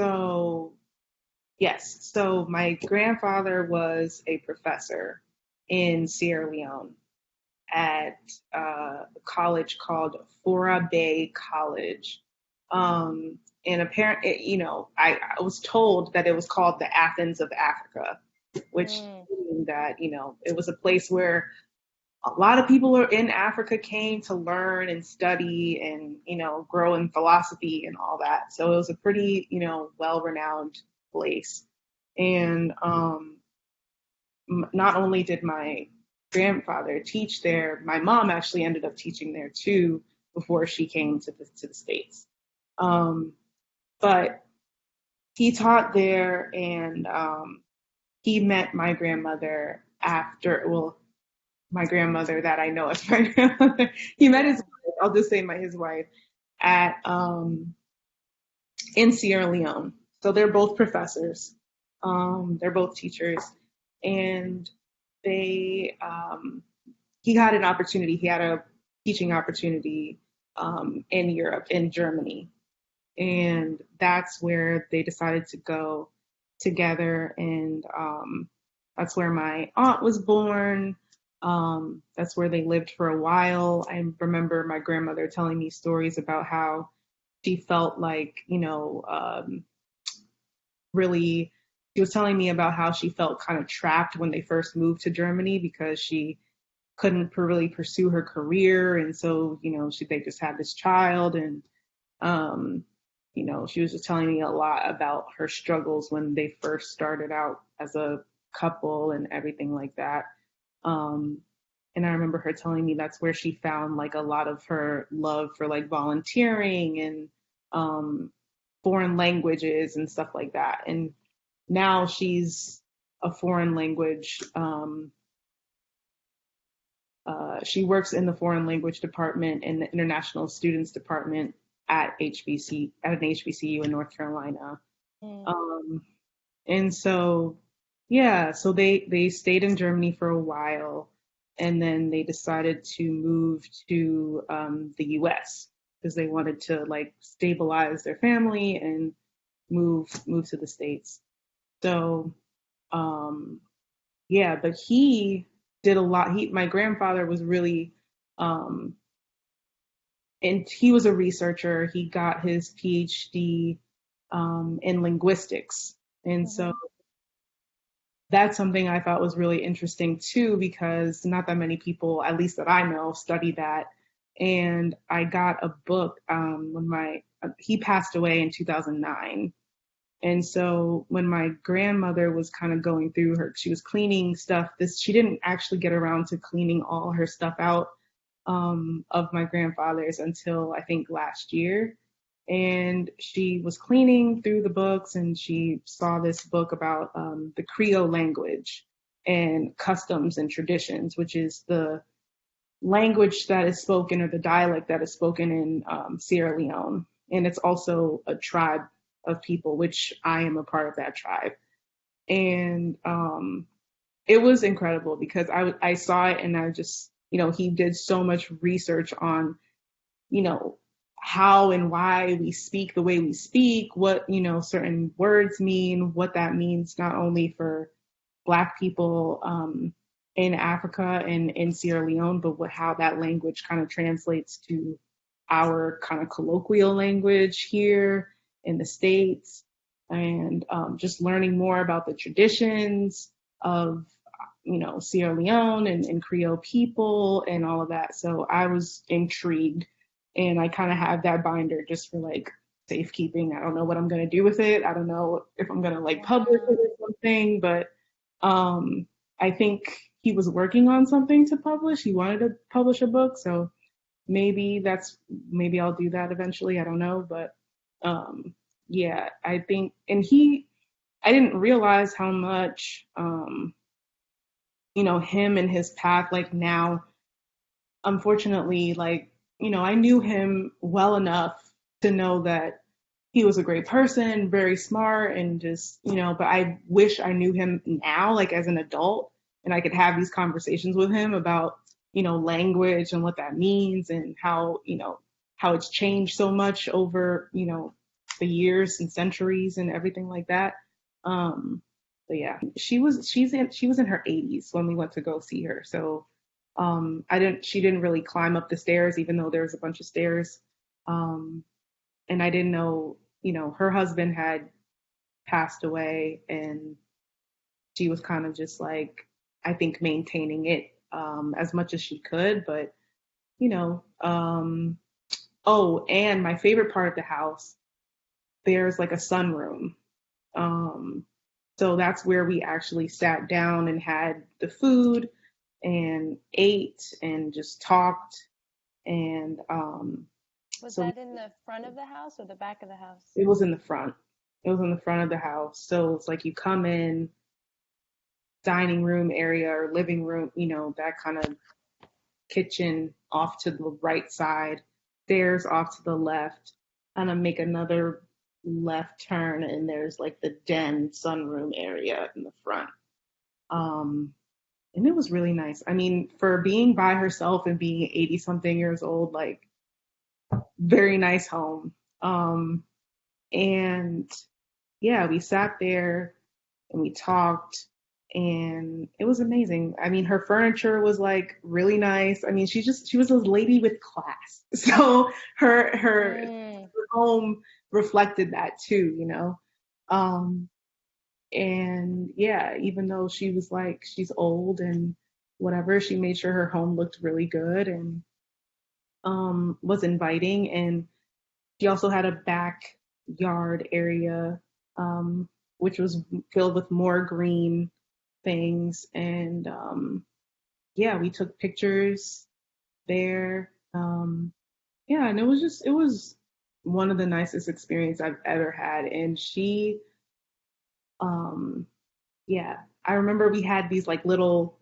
So, yes. So my grandfather was a professor in Sierra Leone at a college called Fora Bay College. And apparently, I was told that it was called the Athens of Africa, which Mm. means that, it was a place where a lot of people in Africa came to learn and study and, grow in philosophy and all that. So it was a pretty, well-renowned place. And not only did my grandfather teach there, my mom actually ended up teaching there too before she came to the States. Um, but he taught there, and he met my grandmother after, well, my grandmother that I know as my grandmother. He met his Yeah. wife, I'll just say his wife, at in Sierra Leone. So they're both professors. They're both teachers, and they he had an opportunity. He had a teaching opportunity in Europe, in Germany, and that's where they decided to go together. And that's where my aunt was born. That's where they lived for a while. I remember my grandmother telling me stories about how she felt like, really, she was telling me about how she felt kind of trapped when they first moved to Germany because she couldn't really pursue her career. And so, they just had this child. And um, she was just telling me a lot about her struggles when they first started out as a couple and everything like that. Um, and I remember her telling me that's where she found like a lot of her love for like volunteering and um, foreign languages and stuff like that. And now she's a foreign language. She works in the foreign language department in the international students department at an HBCU in North Carolina. Mm. Um, and so, yeah, so they stayed in Germany for a while, and then they decided to move to the U.S. because they wanted to like stabilize their family and move to the States. So, um, yeah, but he did a lot. My grandfather was really, um, and he was a researcher. He got his PhD in linguistics, and so Mhm. that's something I thought was really interesting too, because not that many people, at least that I know, study that. And I got a book when he passed away in 2009. And so when my grandmother was kind of going through she was cleaning stuff. She didn't actually get around to cleaning all her stuff out of my grandfather's until I think last year. And she was cleaning through the books, and she saw this book about the Creole language and customs and traditions, which is the language that is spoken, or the dialect that is spoken in Sierra Leone. And it's also a tribe of people, which I am a part of that tribe. And it was incredible because I saw it, and I just, he did so much research on, you know, how and why we speak the way we speak, what, certain words mean, what that means not only for Black people in Africa and in Sierra Leone, but how that language kind of translates to our kind of colloquial language here in the States, and just learning more about the traditions of, Sierra Leone and Creole people and all of that. So I was intrigued, and I kind of have that binder just for like safekeeping. I don't know what I'm going to do with it. I don't know if I'm going to like publish it Wow. or something, but I think he was working on something to publish. He wanted to publish a book, so maybe I'll do that eventually. I don't know, but yeah, I think, and I didn't realize how much him and his path, like now, unfortunately, like, I knew him well enough to know that he was a great person, very smart, and just, but I wish I knew him now, like as an adult, and I could have these conversations with him about, language and what that means, and how it's changed so much over, the years and centuries and everything like that. Um, but yeah, she was in her 80s when we went to go see her. So she didn't really climb up the stairs, even though there was a bunch of stairs. Um, and I didn't know, her husband had passed away, and she was kind of just like, I think, maintaining it as much as she could. But, you know, oh, and my favorite part of the house, there's like a sunroom. Um, so that's where we actually sat down and had the food and ate and just talked. And Was so that in the front of the house or the back of the house? it was in the front. It was in the front of the house. So it's like you come in, dining room area or living room, that kind of kitchen off to the right side, stairs off to the left, and then make another left turn, and there's like the den sunroom area in the front. Um, and it was really nice. I mean, for being by herself and being 80 something years old, like very nice home. And yeah, we sat there and we talked, and it was amazing. I mean, her furniture was like really nice. I mean, she was a lady with class. So her Mm. home reflected that too. Um, and yeah, even though she was like she's old and whatever, she made sure her home looked really good and was inviting. And she also had a backyard area, um, which was filled with more green things. And yeah, we took pictures there. Yeah, and it was one of the nicest experience I've ever had. And um, yeah, I remember we had these like little,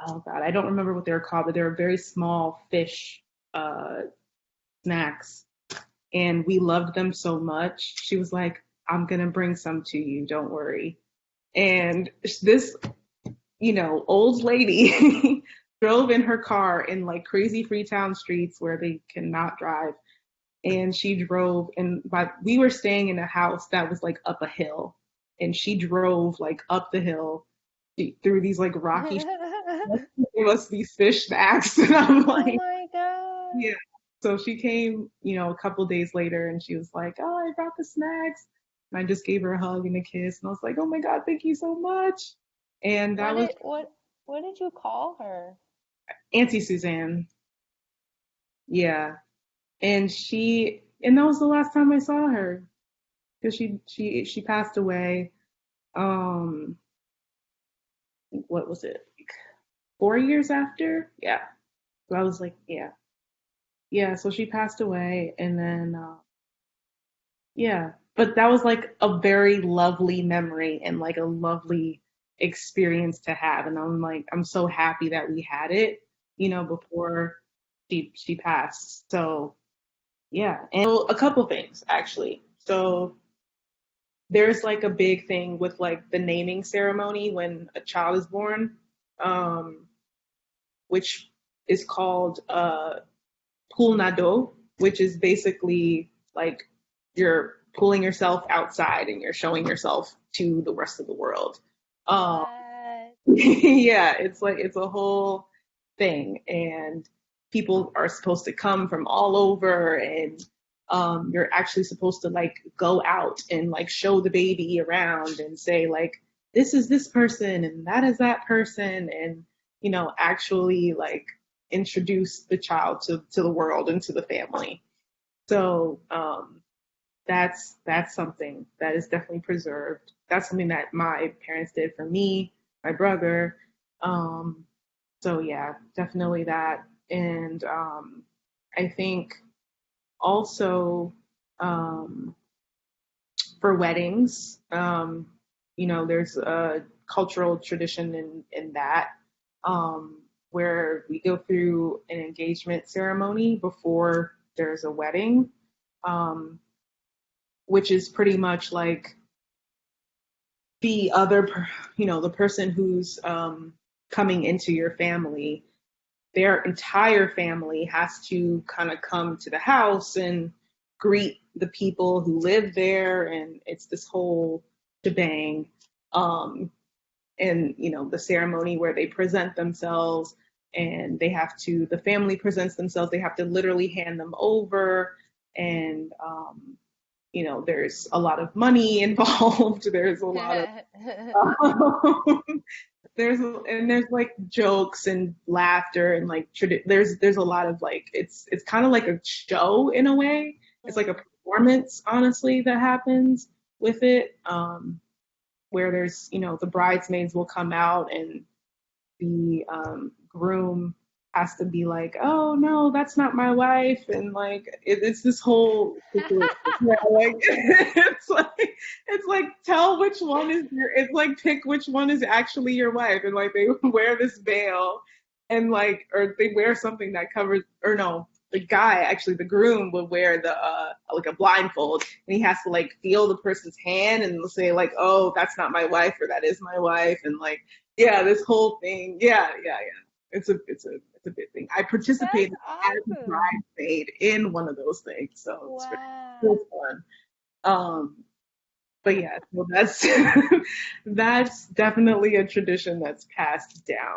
oh God, I don't remember what they were called, but they were very small fish uh, snacks, and we loved them so much. She was like, I'm gonna bring some to you, don't worry. And this, old lady drove in her car in like crazy Freetown streets where they cannot drive. And she drove, and we were staying in a house that was like up a hill, and she drove like up the hill through these like rocky, gave us these fish snacks. And I'm Oh like, my God. yeah. So she came, a couple days later, and she was like, "Oh, I brought the snacks." And I just gave her a hug and a kiss, and I was like, "Oh my God, thank you so much." And that What was did what did you call her? Auntie Suzanne. Yeah. And that was the last time I saw her, because she passed away. Um, what was it? Like 4 years after? Yeah. So I was like, yeah, yeah. So she passed away, and then yeah. But that was like a very lovely memory and like a lovely experience to have. And I'm like, I'm so happy that we had it, before she passed. So yeah. And so a couple things actually. So there's like a big thing with like the naming ceremony when a child is born, um, which is called pulnado, which is basically like you're pulling yourself outside and you're showing yourself to the rest of the world. Um, What? yeah, it's like it's a whole thing, and people are supposed to come from all over, and you're actually supposed to like go out and like show the baby around and say like this is this person and that is that person, and actually like introduce the child to the world and to the family. So that's something that is definitely preserved. That's something that my parents did for me, my brother. Um, so yeah, definitely that. And I think also um, for weddings, there's a cultural tradition in that, where we go through an engagement ceremony before there's a wedding, um, which is pretty much like the the person who's coming into your family, their entire family has to kind of come to the house and greet the people who live there, and it's this whole shebang. Um, and the ceremony where they present themselves, and the family presents themselves, they have to literally hand them over, and there's a lot of money involved. There's a lot of um, there's like jokes and laughter, and like there's a lot of like it's kind of like a show in a way. It's like a Mm. performance, honestly, that happens with it, where there's the bridesmaids will come out, and the groom has to be like, oh no, that's not my wife, and like it's this whole situation. Yeah, like it's like tell which one is it's like pick which one is actually your wife, and like they wear this veil, and like or they wear something that covers, or no, the guy, actually the groom, would wear the like a blindfold, and he has to like feel the person's hand and say like, oh, that's not my wife, or that is my wife, and like, yeah, this whole thing. Yeah, yeah, yeah. It's a big thing. I That's participated as a awesome. bridesmaid in one of those things, so it's really Wow. fun. But yeah, so that's that's definitely a tradition that's passed down.